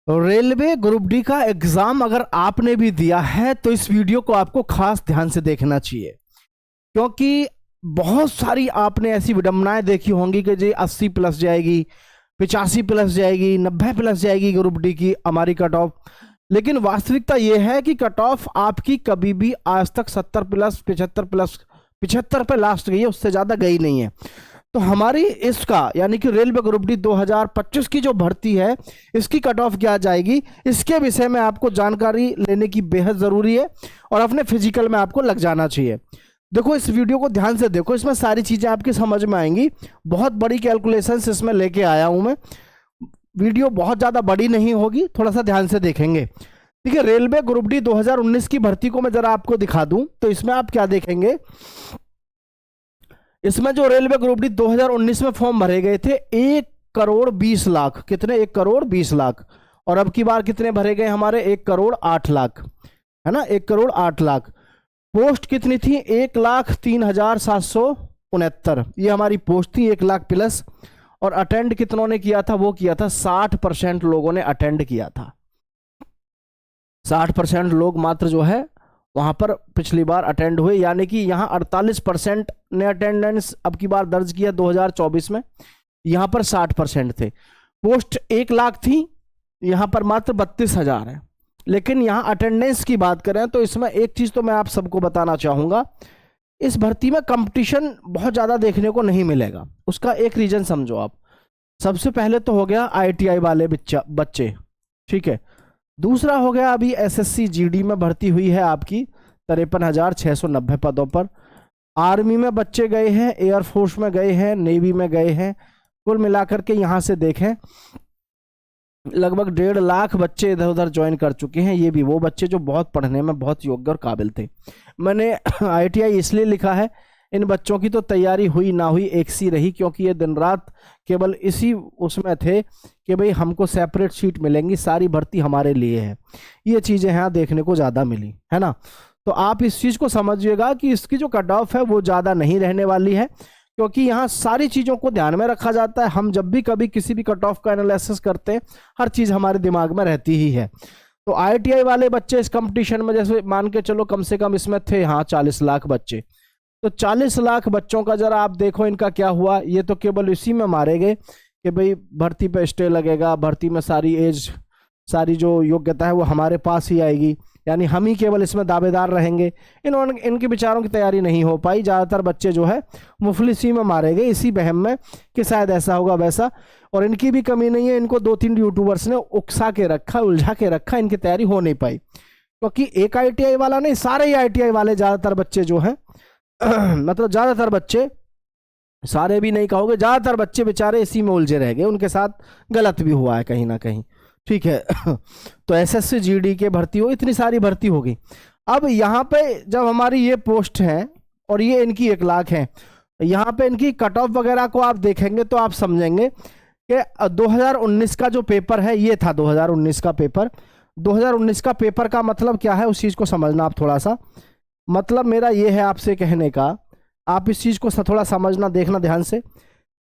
Railway group D का exam अगर आपने भी दिया है तो इस वीडियो को आपको खास ध्यान से देखना चाहिए, क्योंकि बहुत सारी आपने ऐसी विडंबनाएं देखी होंगी कि जी 80 प्लस जाएगी, 85 प्लस जाएगी, 90 प्लस जाएगी ग्रुप डी की हमारी कट ऑफ। लेकिन वास्तविकता यह है कि कट ऑफ आपकी कभी भी आज तक 70 प्लस 75 प्लस 75 पे लास्ट गई है, उससे ज़्यादा गई नहीं है। तो हमारी इसका यानी कि रेलवे ग्रुप डी 2025 की जो भर्ती है, इसकी कट ऑफ क्या जाएगी, इसके विषय में आपको जानकारी लेने की बेहद ज़रूरी है और अपने फिजिकल में आपको लग जाना चाहिए। देखो इस वीडियो को ध्यान से देखो, इसमें सारी चीज़ें आपकी समझ में आएंगी। बहुत बड़ी कैलकुलेशंस इसमें लेके आया हूं मैं। वीडियो बहुत ज़्यादा बड़ी नहीं होगी, थोड़ा सा ध्यान से देखेंगे। ठीक है, रेलवे ग्रुप डी 2019 की भर्ती को मैं ज़रा आपको दिखा दूं तो इसमें आप क्या देखेंगे। इसमें जो रेलवे ग्रुप डी 2019 में फॉर्म भरे गए थे 1,20,00,000, कितने, 1,20,00,000। और अब की बार कितने भरे गए हमारे, 1,08,00,000, है ना, 1,08,00,000। पोस्ट कितनी थी, 1,03,769। ये हमारी पोस्ट थी 1,00,000 प्लस। और अटेंड कितनों ने किया था, वो किया था 60% लोगों ने अटेंड किया था। 60% लोग मात्र जो है वहां पर पिछली बार अटेंड हुए, यानी कि यहाँ 48% ने अटेंडेंस अब की बार दर्ज किया 2024 में, यहाँ पर 60% थे। पोस्ट 1,00,000 थी, यहाँ पर मात्र 32,000 है। लेकिन यहाँ अटेंडेंस की बात करें तो इसमें एक चीज़ तो मैं आप सबको बताना चाहूँगा, इस भर्ती में कंपटीशन बहुत ज़्यादा देखने को नहीं मिलेगा। उसका एक रीज़न समझो आप। सबसे पहले तो हो गया IIT वाले बच्चे, ठीक है। दूसरा हो गया अभी SSC GD में भर्ती हुई है आपकी 53,690 पदों पर। आर्मी में बच्चे गए हैं, एयरफोर्स में गए हैं, नेवी में गए हैं। कुल मिलाकर के यहाँ से देखें लगभग 1.5 लाख बच्चे इधर उधर ज्वाइन कर चुके हैं। ये भी वो बच्चे जो बहुत पढ़ने में बहुत योग्य और काबिल थे। मैंने ITI इसलिए लिखा है, इन बच्चों की तो तैयारी हुई ना हुई एक सी रही, क्योंकि ये दिन रात केवल इसी उसमें थे कि भाई हमको सेपरेट सीट मिलेंगी, सारी भर्ती हमारे लिए है। ये चीज़ें यहाँ देखने को ज़्यादा मिली है ना। तो आप इस चीज़ को समझिएगा कि इसकी जो कट ऑफ है वो ज़्यादा नहीं रहने वाली है, क्योंकि यहाँ सारी चीज़ों को ध्यान में रखा जाता है। हम जब भी कभी किसी भी कट ऑफ का एनालिसिस करते हैं, हर चीज़ हमारे दिमाग में रहती ही है। तो ITI वाले बच्चे इस कंपटीशन में जैसे मान के चलो कम से कम इसमें थे हाँ 40 लाख बच्चे। तो 40 लाख बच्चों का जरा आप देखो इनका क्या हुआ। ये तो केवल इसी में मारे गए कि भाई भर्ती पे स्टे लगेगा, भर्ती में सारी एज, सारी जो योग्यता है वो हमारे पास ही आएगी, यानी हम ही केवल इसमें दावेदार रहेंगे। इनके विचारों की तैयारी नहीं हो पाई। ज़्यादातर बच्चे जो है मुफलिसी में मारे गए, इसी बहम में कि शायद ऐसा होगा वैसा। और इनकी भी कमी नहीं है, इनको 2-3 यूट्यूबर्स ने उकसा के रखा, उलझा के रखा, इनकी तैयारी हो नहीं पाई। क्योंकि एक ITI वाला नहीं, सारे ही ITI वाले ज़्यादातर बच्चे जो हैं मतलब ज़्यादातर बच्चे, सारे भी नहीं कहोगे, ज़्यादातर बच्चे बेचारे इसी में उलझे रह गए। उनके साथ गलत भी हुआ है कहीं ना कहीं, ठीक है। तो SSC GD के भर्ती हो, इतनी सारी भर्ती होगी। अब यहाँ पे जब हमारी ये पोस्ट है और ये इनकी 1,00,000 है, यहाँ पे इनकी कट ऑफ वगैरह को आप देखेंगे तो आप समझेंगे कि 2019 का जो पेपर है, ये था 2019 का पेपर। 2019 का पेपर का मतलब क्या है, उस चीज़ को समझना आप थोड़ा सा। मतलब मेरा ये है आपसे कहने का, आप इस चीज़ को थोड़ा समझना, देखना ध्यान से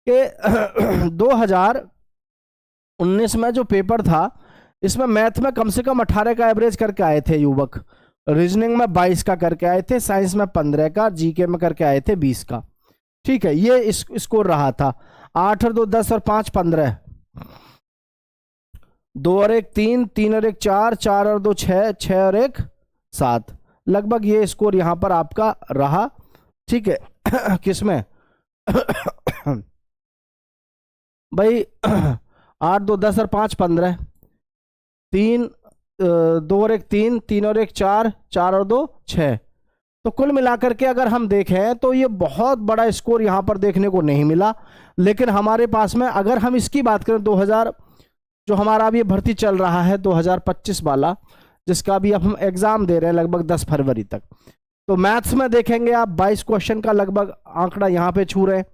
कि 2019 में जो पेपर था, इसमें मैथ में कम से कम 18 का एवरेज करके आए थे युवक, रीजनिंग में 22 का करके आए थे, साइंस में 15 का, GK में करके आए थे 20 का, ठीक है। ये स्कोर रहा था। 8 और 2 10 और 5 15, 2 और 1 3, 3 और 1 4, 4 और 2 6, 6 और 1 7, लगभग ये स्कोर यहां पर आपका रहा, ठीक है। किसमें भाई 8 2 10 और 5 15, 3 2 और 1 3, 3 और 1 4, 4 और 2 6। तो कुल मिलाकर के अगर हम देखें तो ये बहुत बड़ा स्कोर यहाँ पर देखने को नहीं मिला। लेकिन हमारे पास में अगर हम इसकी बात करें 2000 जो हमारा अब ये भर्ती चल रहा है 2025 वाला, जिसका भी अब हम एग्जाम दे रहे हैं लगभग 10 फरवरी तक, तो मैथ्स में देखेंगे आप 22 क्वेश्चन का लगभग आंकड़ा यहाँ पे छू रहे हैं,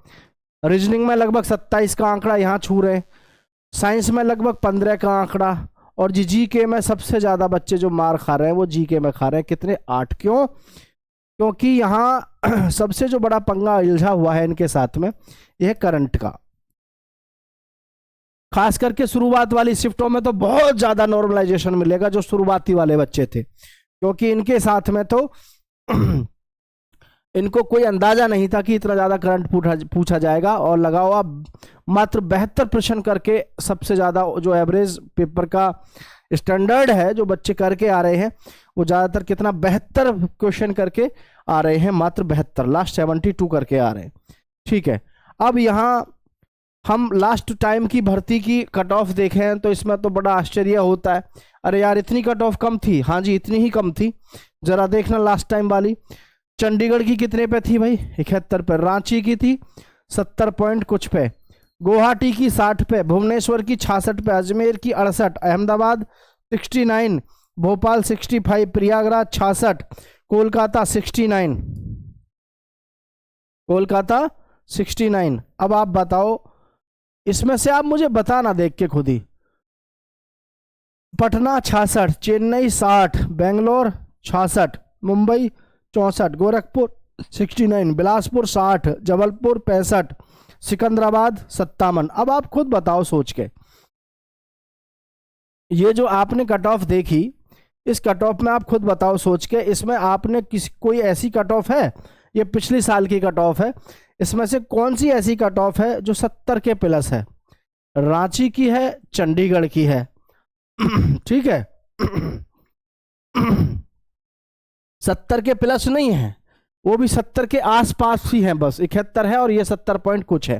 रीजनिंग में लगभग 27 का आंकड़ा यहाँ छू रहे हैं, साइंस में लगभग 15 का आंकड़ा, और GK में सबसे ज़्यादा बच्चे जो मार खा रहे हैं वो GK में खा रहे हैं, कितने, 8। क्यों? क्योंकि यहाँ सबसे जो बड़ा पंगा उलझा हुआ है इनके साथ में, यह करंट का। खास करके शुरुआत वाली शिफ्टों में तो बहुत ज्यादा नॉर्मलाइजेशन मिलेगा जो शुरुआती वाले बच्चे थे, क्योंकि इनके साथ में तो इनको कोई अंदाजा नहीं था कि इतना ज्यादा करंट पूछा जाएगा। और लगाओ आप मात्र 72 प्रश्न करके, सबसे ज्यादा जो एवरेज पेपर का स्टैंडर्ड है जो बच्चे करके आ रहे हैं वो ज्यादातर कितना 72 क्वेश्चन करके आ रहे हैं, मात्र 72, लास्ट 72 करके आ रहे हैं। ठीक है, अब यहाँ हम लास्ट टाइम की भर्ती की कट ऑफ देखें तो इसमें तो बड़ा आश्चर्य होता है, अरे यार इतनी कट ऑफ कम थी। हाँ जी, इतनी ही कम थी। जरा देखना लास्ट टाइम वाली, चंडीगढ़ की कितने पे थी भाई? 71 पे। रांची की थी 70 पॉइंट कुछ पे, गुवाहाटी की 60 पे, भुवनेश्वर की 66 पे, अजमेर की 68, अहमदाबाद 69, भोपाल 65, प्रयागराज 66, कोलकाता 69, कोलकाता 69। अब आप बताओ इसमें से, आप मुझे बताना देख के खुद ही। पटना 66, चेन्नई 60, बेंगलोर 66, मुंबई 64, गोरखपुर 69, बिलासपुर 60, जबलपुर 65, सिकंदराबाद 57। अब आप खुद बताओ सोच के, ये जो आपने कट ऑफ देखी, इस कट ऑफ में आप खुद बताओ सोच के, इसमें आपने कोई ऐसी कट ऑफ है, ये पिछले साल की कट ऑफ है, इसमें से कौन सी ऐसी कट ऑफ है जो 70 के प्लस है? रांची की है, चंडीगढ़ की है। ठीक है, 70 के प्लस नहीं है, वो भी 70 के आसपास ही है, बस 71 है और ये 70 पॉइंट कुछ है।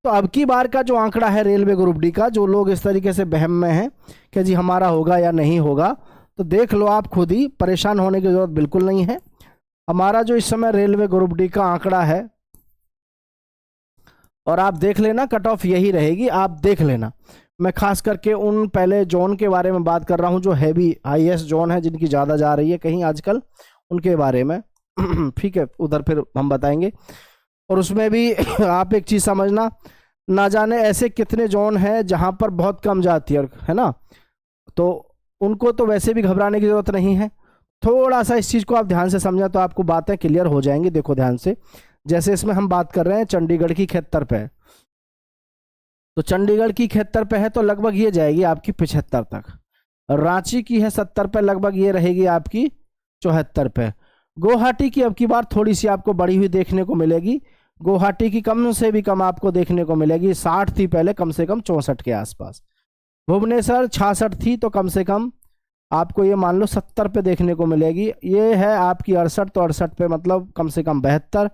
तो अब की बार का जो आंकड़ा है रेलवे ग्रुप डी का, जो लोग इस तरीके से बहम में हैं कि जी हमारा होगा या नहीं होगा, तो देख लो आप खुद ही, परेशान होने की जरूरत बिल्कुल नहीं है। हमारा जो इस समय रेलवे ग्रुप डी का आंकड़ा है, और आप देख लेना कट ऑफ यही रहेगी, आप देख लेना। मैं खास करके उन पहले जोन के बारे में बात कर रहा हूं जो हैवी हाईएस्ट जोन है, जिनकी ज़्यादा जा रही है कहीं आजकल, उनके बारे में। ठीक है, उधर फिर हम बताएंगे। और उसमें भी आप एक चीज़ समझना, ना जाने ऐसे कितने जोन हैं जहां पर बहुत कम जाती है ना, तो उनको तो वैसे भी घबराने की ज़रूरत नहीं है। थोड़ा सा इस चीज़ को आप ध्यान से समझें तो आपको बातें क्लियर हो जाएंगी। देखो ध्यान से, जैसे इसमें हम बात कर रहे हैं चंडीगढ़ की 71 पे, तो चंडीगढ़ की 71 पे है तो लगभग ये जाएगी आपकी 75 तक। रांची की है 70 पे, लगभग ये रहेगी आपकी 74 पे। गुवाहाटी की अब की बार थोड़ी सी आपको बढ़ी हुई देखने को मिलेगी, गुवाहाटी की कम से भी कम आपको देखने को मिलेगी, 60 थी पहले, कम से कम 64 के आसपास। भुवनेश्वर 66 थी, तो कम से कम आपको ये मान लो 70 पे देखने को मिलेगी। ये है आपकी 68, तो 68 पे मतलब कम से कम 72,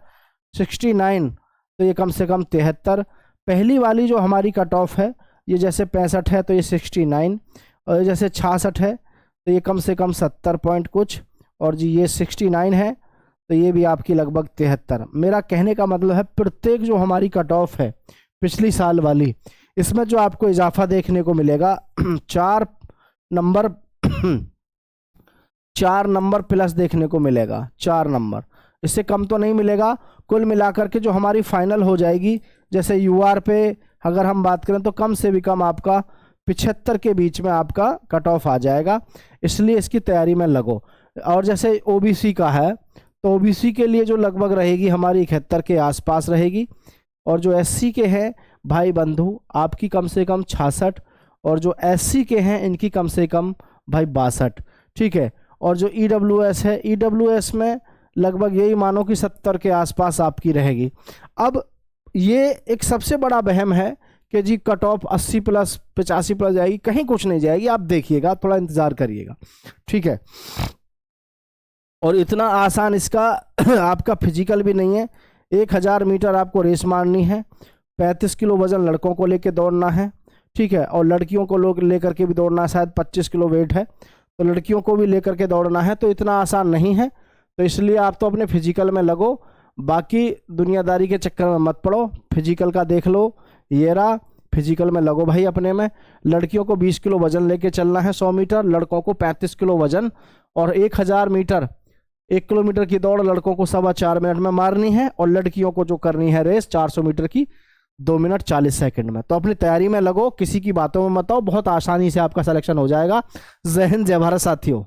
69 तो ये कम से कम 73। पहली वाली जो हमारी कट ऑफ है, ये जैसे 65 है तो ये 69, और ये जैसे 66 है तो ये कम से कम 70 पॉइंट कुछ, और जी ये 69 है तो ये भी आपकी लगभग 73। मेरा कहने का मतलब है प्रत्येक जो हमारी कट ऑफ है पिछली साल वाली, इसमें जो आपको इजाफा देखने को मिलेगा 4 नंबर 4 नंबर प्लस देखने को मिलेगा, 4 नंबर, इससे कम तो नहीं मिलेगा। कुल मिलाकर के जो हमारी फाइनल हो जाएगी, जैसे यूआर पे अगर हम बात करें तो कम से भी कम आपका 75 के बीच में आपका कट ऑफ आ जाएगा, इसलिए इसकी तैयारी में लगो। और जैसे ओबीसी का है तो ओबीसी के लिए जो लगभग रहेगी हमारी 71 के आसपास रहेगी, और जो एससी के हैं भाई बंधु आपकी कम से कम 66, और जो एससी के हैं इनकी कम से कम भाई 62। ठीक है, और जो ईडब्ल्यूएस है, ईडब्ल्यूएस में लगभग यही मानो कि 70 के आसपास आपकी रहेगी। अब ये एक सबसे बड़ा वहम है कि जी कट ऑफ 80 प्लस 85 प्लस जाएगी, कहीं कुछ नहीं जाएगी, आप देखिएगा, थोड़ा इंतजार करिएगा। ठीक है, और इतना आसान इसका आपका फिजिकल भी नहीं है। 1000 मीटर आपको रेस मारनी है, 35 किलो वजन लड़कों को लेकर दौड़ना है। ठीक है, और लड़कियों को लोग लेकर के भी दौड़ना है, शायद 25 किलो वेट है तो लड़कियों को भी लेकर के दौड़ना है, तो इतना आसान नहीं है। तो इसलिए आप तो अपने फिजिकल में लगो, बाकी दुनियादारी के चक्कर में मत पड़ो, फिजिकल का देख लो, ये रहा, फिजिकल में लगो भाई अपने में। लड़कियों को 20 किलो वजन लेके चलना है 100 मीटर, लड़कों को 35 किलो वजन, और 1000 मीटर 1 किलोमीटर की दौड़ लड़कों को 4.25 मिनट में मारनी है, और लड़कियों को जो करनी है रेस 400 मीटर की 2 मिनट 40 सेकंड में। तो अपनी तैयारी में लगो, किसी की बातों में मत आओ, बहुत आसानी से आपका सिलेक्शन हो जाएगा। जय हिंद, जय भारत साथियों।